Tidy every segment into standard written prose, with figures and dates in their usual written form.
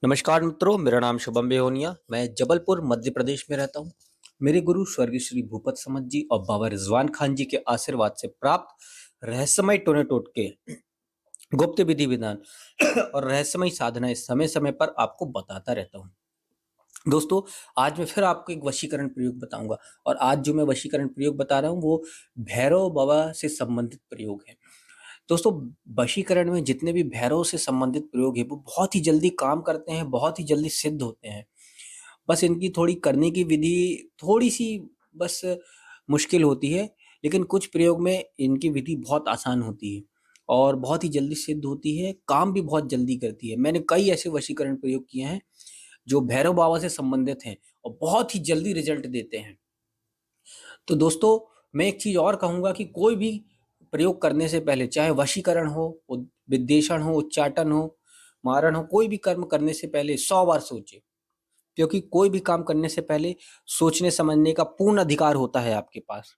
नमस्कार मित्रों, मेरा नाम शुभम बेहोनिया। मैं जबलपुर मध्य प्रदेश में रहता हूँ। मेरे गुरु स्वर्गीय श्री भूपत समद जी और बाबा रिजवान खान जी के आशीर्वाद से प्राप्त रहस्यमय टोने टोटके, गुप्त विधि विधान और रहस्यमय साधनाएं समय समय पर आपको बताता रहता हूँ। दोस्तों, आज मैं फिर आपको एक वशीकरण प्रयोग बताऊंगा और आज जो मैं वशीकरण प्रयोग बता रहा हूँ वो भैरव बाबा से संबंधित प्रयोग है। दोस्तों, वशीकरण में जितने भी भैरव से संबंधित प्रयोग है वो बहुत ही जल्दी काम करते हैं, बहुत ही जल्दी सिद्ध होते हैं। बस इनकी थोड़ी करने की विधि थोड़ी-सी बस मुश्किल होती है, लेकिन कुछ प्रयोग में इनकी विधि बहुत आसान होती है और बहुत ही जल्दी सिद्ध होती है, काम भी बहुत जल्दी करती है। मैंने कई ऐसे वशीकरण प्रयोग किए हैं, जो भैरव बाबा से संबंधित हैं और बहुत ही जल्दी रिज़ल्ट देते हैं। तो दोस्तों, मैं एक चीज़ और कहूँगा कि कोई भी प्रयोग करने से पहले, चाहे वशीकरण हो, विद्वेषण हो, उच्चाटन हो, मारण हो, कोई भी कर्म करने से पहले 100 बार सोचें। क्योंकि कोई भी काम करने से पहले सोचने समझने का पूर्ण अधिकार होता है आपके पास।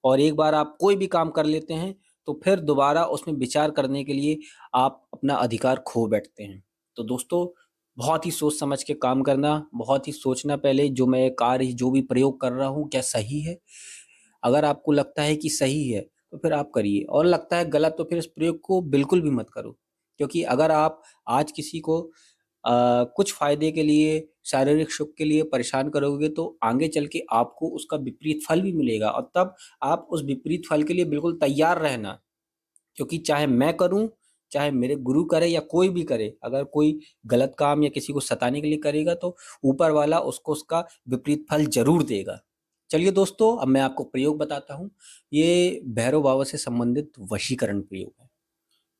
और एक बार आप कोई भी काम कर लेते हैं तो फिर दोबारा उसमें विचार करने के लिए आप अपना अधिकार खो बैठते हैं। तो दोस्तों, बहुत ही सोच समझ के काम करना, बहुत ही सोचना पहले जो मैं कार्य जो भी प्रयोग कर रहा हूँ क्या सही है। अगर आपको लगता है कि सही है तो फिर आप करिए और लगता है गलत तो फिर इस प्रयोग को बिल्कुल भी मत करो। क्योंकि अगर आप आज किसी को कुछ फ़ायदे के लिए, शारीरिक सुख के लिए परेशान करोगे तो आगे चल के आपको उसका विपरीत फल भी मिलेगा और तब आप उस विपरीत फल के लिए बिल्कुल तैयार रहना। क्योंकि चाहे मैं करूँ, चाहे मेरे गुरु करे या कोई भी करे, अगर कोई गलत काम या किसी को सताने के लिए करेगा तो ऊपर वाला उसको उसका विपरीत फल ज़रूर देगा। चलिए दोस्तों, अब मैं आपको प्रयोग बताता हूँ। ये भैरव बाबा से संबंधित वशीकरण प्रयोग है।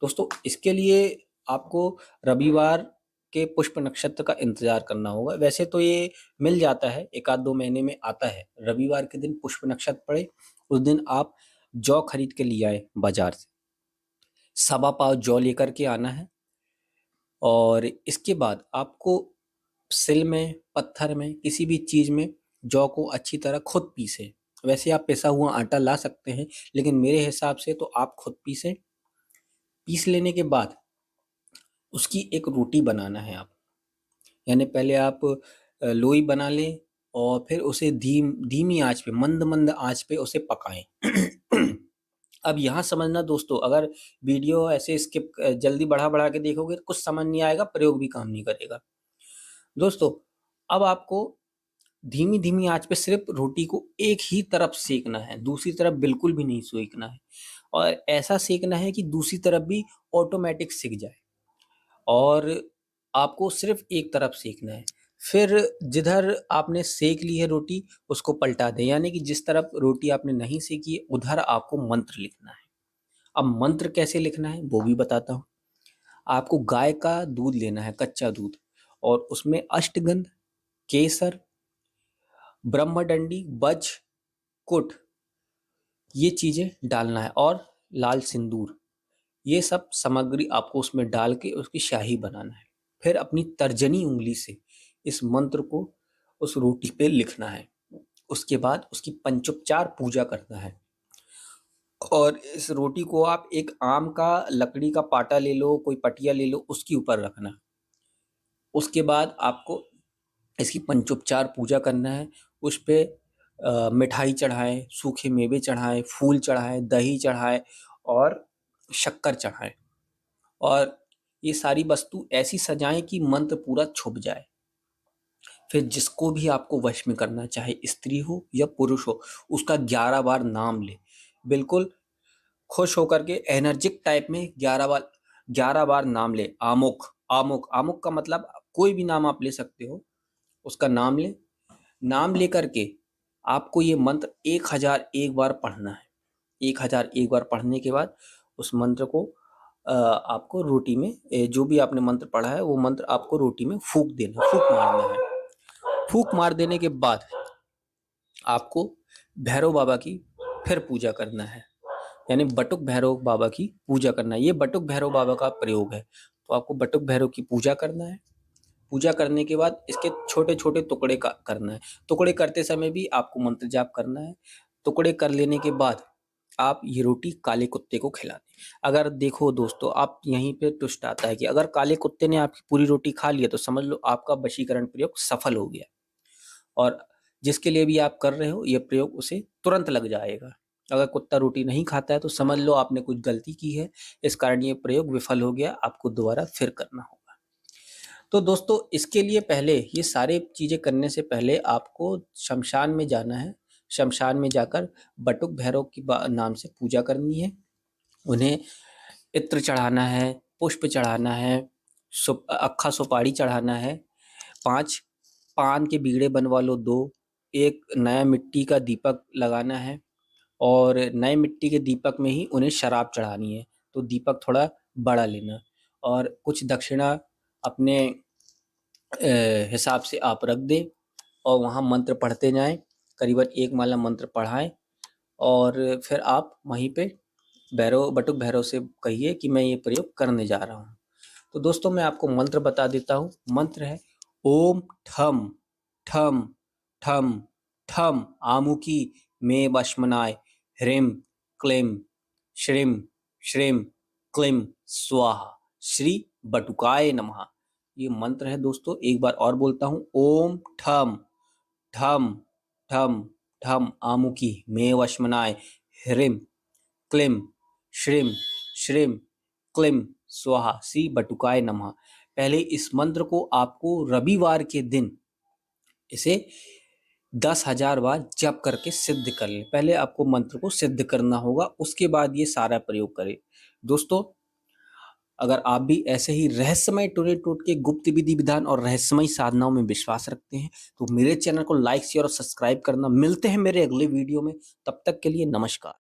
दोस्तों, इसके लिए आपको रविवार के पुष्प नक्षत्र का इंतज़ार करना होगा। वैसे तो ये मिल जाता है, 1 आध 2 महीने में आता है। रविवार के दिन पुष्प नक्षत्र पड़े, उस दिन आप जौ खरीद के ले आएँ बाज़ार से। सवा पाव जौ लेकर के आना है और इसके बाद आपको सिल में, पत्थर में, किसी भी चीज़ में जौ को अच्छी तरह खुद पीसें। वैसे आप पिसा हुआ आटा ला सकते हैं, लेकिन मेरे हिसाब से तो आप खुद पीसें। पीस लेने के बाद उसकी एक रोटी बनाना है आप। यानी पहले आप लोई बना लें और फिर उसे धीमी आँच पे, मंद-मंद आँच पे उसे पकाएँ। अब यहाँ समझना दोस्तों, अगर वीडियो ऐसे स्किप जल्दी बढ़ा-बढ़ा के देखोगे तो कुछ समझ नहीं आएगा, प्रयोग भी काम नहीं करेगा। दोस्तों, अब आपको धीमी-धीमी आँच पे सिर्फ़ रोटी को एक ही तरफ सेंकना है, दूसरी तरफ बिल्कुल भी नहीं सेंकना है और ऐसा सेंकना है कि दूसरी तरफ भी ऑटोमैटिक सिक जाए। और आपको सिर्फ़ एक तरफ सेंकना है। फिर जिधर आपने सेंक ली है रोटी, उसको पलटा दें, यानी कि जिस तरफ रोटी आपने नहीं सेंकी है, उधर आपको मंत्र लिखना है। अब मंत्र कैसे लिखना है, वो भी बताता हूँ। आपको गाय का दूध लेना है, कच्चा दूध, और उसमें अष्टगंध, केसर, ब्रह्मडंडी, बज, कुट, ये चीज़ें डालना है और लाल सिंदूर। ये सब सामग्री आपको उसमें डाल के उसकी शाही बनाना है। फिर अपनी तर्जनी उँगली से इस मंत्र को उस रोटी पे लिखना है। उसके बाद उसकी पंचोपचार पूजा करना है और इस रोटी को आप एक आम का लकड़ी का पाटा ले लो, कोई पटिया ले लो, उसके ऊपर रखना। उसके बाद आपको इसकी पंचोपचार पूजा करना है। उस पे मिठाई चढ़ाएँ, सूखे मेवे चढ़ाएँ, फूल चढ़ाएँ, दही चढ़ाएँ और शक्कर चढ़ाएँ। और ये सारी वस्तु ऐसी सजाएँ कि मंत्र पूरा छुप जाए। फिर जिसको भी आपको वश में करना, चाहे स्त्री हो या पुरुष हो, उसका 11 बार नाम लें। बिल्कुल खुश होकर के एनर्जिक टाइप में 11 बार नाम लें। आमुक, आमुक, आमुक का मतलब कोई भी नाम आप ले सकते हो, उसका नाम लें। नाम लेकर के आपको ये मंत्र 1001 बार पढ़ना है। 1001 बार पढ़ने के बाद उस मंत्र को आपको रोटी में जो भी आपने मंत्र पढ़ा है वो मंत्र आपको रोटी में फूँक देना, फूँक मारना है। फूँक मार देने के बाद आपको भैरव बाबा की फिर पूजा करना है, यानी बटुक भैरव बाबा की पूजा करना है। ये बटुक भैरव बाबा का प्रयोग है, तो आपको बटुक भैरव की पूजा करना है। पूजा करने के बाद इसके छोटे-छोटे टुकड़े का करना है। टुकड़े करते समय भी आपको मंत्र जाप करना है। टुकड़े कर लेने के बाद आप ये रोटी काले कुत्ते को खिला दें। अगर देखो दोस्तों, आप यहीं पे ट्विस्ट आता है कि अगर काले कुत्ते ने आपकी पूरी रोटी खा ली है तो समझ लो आपका वशीकरण प्रयोग सफल हो गया, और जिसके लिए भी आप कर रहे हो ये प्रयोग उसे तुरंत लग जाएगा। अगर कुत्ता रोटी नहीं खाता है तो समझ लो आपने कुछ गलती की है, इस कारण ये प्रयोग विफल हो गया, आपको दोबारा फिर करना होगा। तो दोस्तों, इसके लिए पहले, ये सारे चीज़ें करने से पहले आपको शमशान में जाना है। शमशान में जाकर बटुक भैरव की नाम से पूजा करनी है। उन्हें इत्र चढ़ाना है, पुष्प चढ़ाना है, अक्खा सुपारी चढ़ाना है, 5 पान के बीड़े बनवा लो 2, एक नया मिट्टी का दीपक लगाना है, और नए मिट्टी के दीपक में ही उन्हें शराब चढ़ानी है। तो दीपक थोड़ा बड़ा लेना, और कुछ दक्षिणा अपने हिसाब से आप रख दें, और वहाँ मंत्र पढ़ते जाएं, करीबन 1 माला मंत्र पढ़ाएं, और फिर आप वहीं पे बटुक भैरव से कहिए कि मैं ये प्रयोग करने जा रहा हूँ। तो दोस्तों, मैं आपको मंत्र बता देता हूँ। मंत्र है ओम ठम ठम ठम ठम आमुकी मे वश्मनाय ह्रीम क्लीम श्रीम श्रीम क्लीम स्वाहा श्री बटुकाय नमः। ये मंत्र है दोस्तों, एक बार और बोलता हूँ। ओम ठम ठम ठम ठम आमुकी मे वश्मनाय ह्रीम क्लीम श्रीम श्रीम क्लीम स्वाहा श्री बटुकाय नमः। पहले इस मंत्र को आपको रविवार के दिन इसे 10,000 बार जप करके सिद्ध कर लें। पहले आपको मंत्र को सिद्ध करना होगा, उसके बाद ये सारा प्रयोग करें। दोस्तों, अगर आप भी ऐसे ही रहस्यमय टोने टोटके, गुप्त विधि विधान और रहस्यमय साधनाओं में विश्वास रखते हैं तो मेरे चैनल को लाइक शेयर और सब्सक्राइब करना। मिलते हैं मेरे अगले वीडियो में, तब तक के लिए नमस्कार।